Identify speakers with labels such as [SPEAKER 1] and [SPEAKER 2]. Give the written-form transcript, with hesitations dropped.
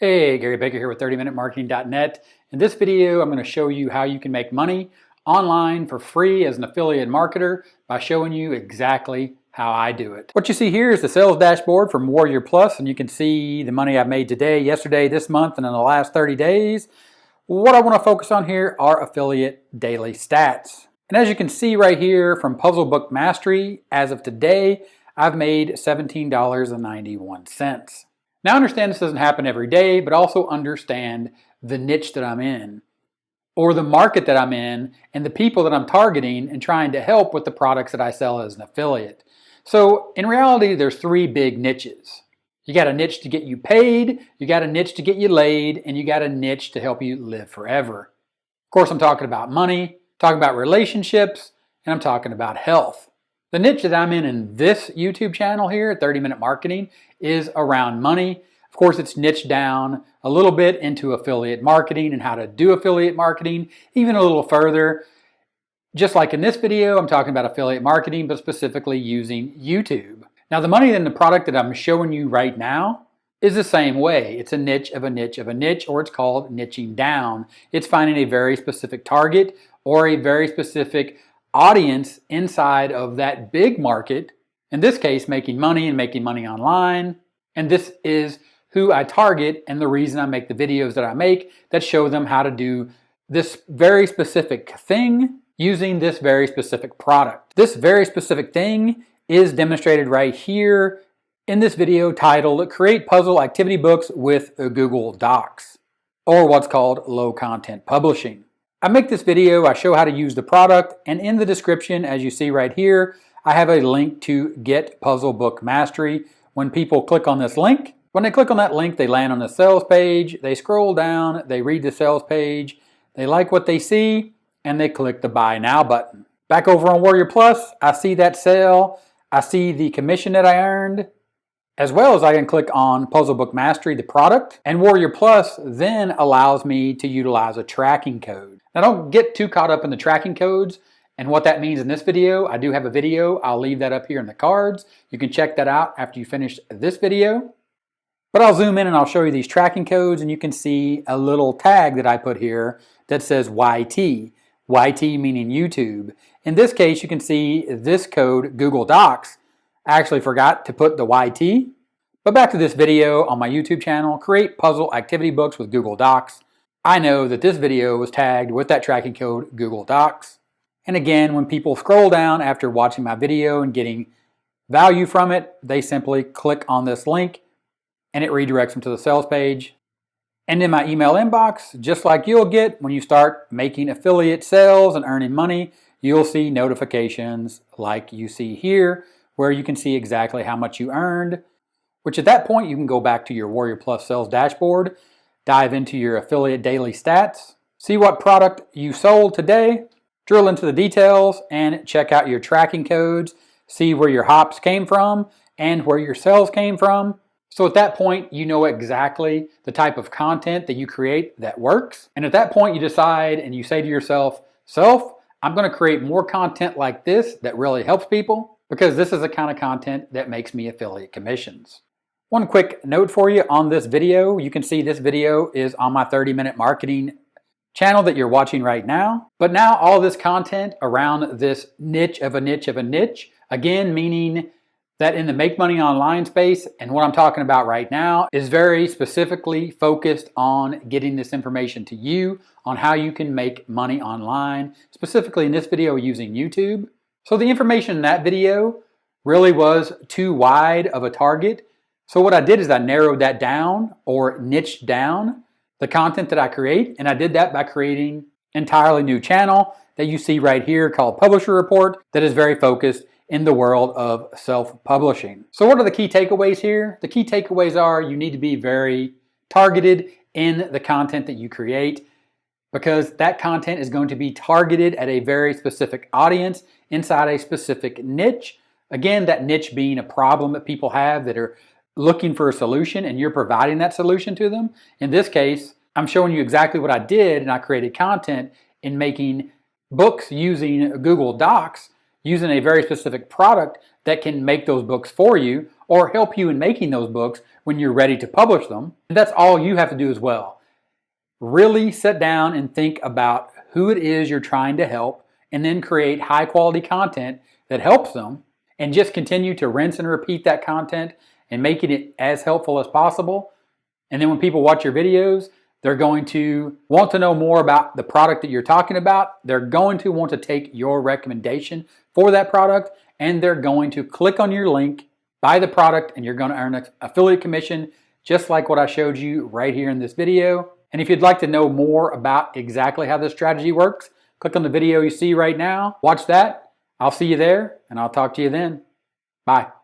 [SPEAKER 1] Hey, Gary Baker here with 30minutemarketing.net. In this video, I'm going to show you how you can make money online for free as an affiliate marketer by showing you exactly how I do it. What you see here is the sales dashboard from Warrior Plus, and you can see the money I've made today, yesterday, this month, and in the last 30 days. What I want to focus on here are affiliate daily stats. And as you can see right here from Puzzle Book Mastery, as of today, I've made $17.91. Now understand this doesn't happen every day, but also understand the niche that I'm in, or the market that I'm in, and the people that I'm targeting and trying to help with the products that I sell as an affiliate. So in reality, there's three big niches. You got a niche to get you paid, you got a niche to get you laid, and you got a niche to help you live forever. Of course, I'm talking about money, talking about relationships, and I'm talking about health. The niche that I'm in this YouTube channel here at 30 Minute Marketing is around money. Of course, it's niched down a little bit into affiliate marketing and how to do affiliate marketing, even a little further. Just like in this video, I'm talking about affiliate marketing, but specifically using YouTube. Now, the money in the product that I'm showing you right now is the same way. It's a niche of a niche of a niche, or it's called niching down. It's finding a very specific target or a very specific audience inside of that big market, in this case making money and making money online. And this is who I target and the reason I make the videos that I make that show them how to do this very specific thing using this very specific product. This very specific thing is demonstrated right here in this video titled Create Puzzle Activity Books with Google Docs, or what's called low content publishing. I make this video, I show how to use the product, and in the description, as you see right here, I have a link to Get Puzzle Book Mastery. When people click on this link, when they click on that link, they land on the sales page, they scroll down, they read the sales page, they like what they see, and they click the Buy Now button. Back over on Warrior Plus, I see that sale, I see the commission that I earned, as well as I can click on Puzzle Book Mastery, the product, and Warrior Plus then allows me to utilize a tracking code. Now don't get too caught up in the tracking codes and what that means in this video. I do have a video, I'll leave that up here in the cards. You can check that out after you finish this video. But I'll zoom in and I'll show you these tracking codes, and you can see a little tag that I put here that says YT. YT meaning YouTube. In this case, you can see this code, Google Docs. I actually forgot to put the YT. But back to this video on my YouTube channel, Create Puzzle Activity Books with Google Docs. I know that this video was tagged with that tracking code, Google Docs. And again, when people scroll down after watching my video and getting value from it, they simply click on this link and it redirects them to the sales page. And in my email inbox, just like you'll get when you start making affiliate sales and earning money, you'll see notifications like you see here, where you can see exactly how much you earned, which at that point you can go back to your Warrior Plus sales dashboard, dive into your affiliate daily stats, see what product you sold today, drill into the details, and check out your tracking codes, see where your hops came from and where your sales came from. So at that point, you know exactly the type of content that you create that works. And at that point, you decide and you say to yourself, I'm going to create more content like this that really helps people, because this is the kind of content that makes me affiliate commissions. One quick note for you on this video. You can see this video is on my 30 Minute Marketing channel that you're watching right now. But now all this content around this niche of a niche of a niche, again, meaning that in the make money online space, and what I'm talking about right now is very specifically focused on getting this information to you on how you can make money online, specifically in this video using YouTube. So the information in that video really was too wide of a target. So what I did is I narrowed that down, or niched down the content that I create, and I did that by creating an entirely new channel that you see right here called Publisher Report that is very focused in the world of self-publishing. So what are the key takeaways here? The key takeaways are you need to be very targeted in the content that you create, because that content is going to be targeted at a very specific audience inside a specific niche. Again, that niche being a problem that people have that are looking for a solution, and you're providing that solution to them. In this case, I'm showing you exactly what I did, and I created content in making books using Google Docs, using a very specific product that can make those books for you, or help you in making those books when you're ready to publish them. And that's all you have to do as well. Really sit down and think about who it is you're trying to help, and then create high quality content that helps them, and just continue to rinse and repeat that content and making it as helpful as possible. And then when people watch your videos, they're going to want to know more about the product that you're talking about. They're going to want to take your recommendation for that product, and they're going to click on your link, buy the product, and you're going to earn an affiliate commission just like what I showed you right here in this video. And if you'd like to know more about exactly how this strategy works, click on the video you see right now. Watch that. I'll see you there, and I'll talk to you then. Bye.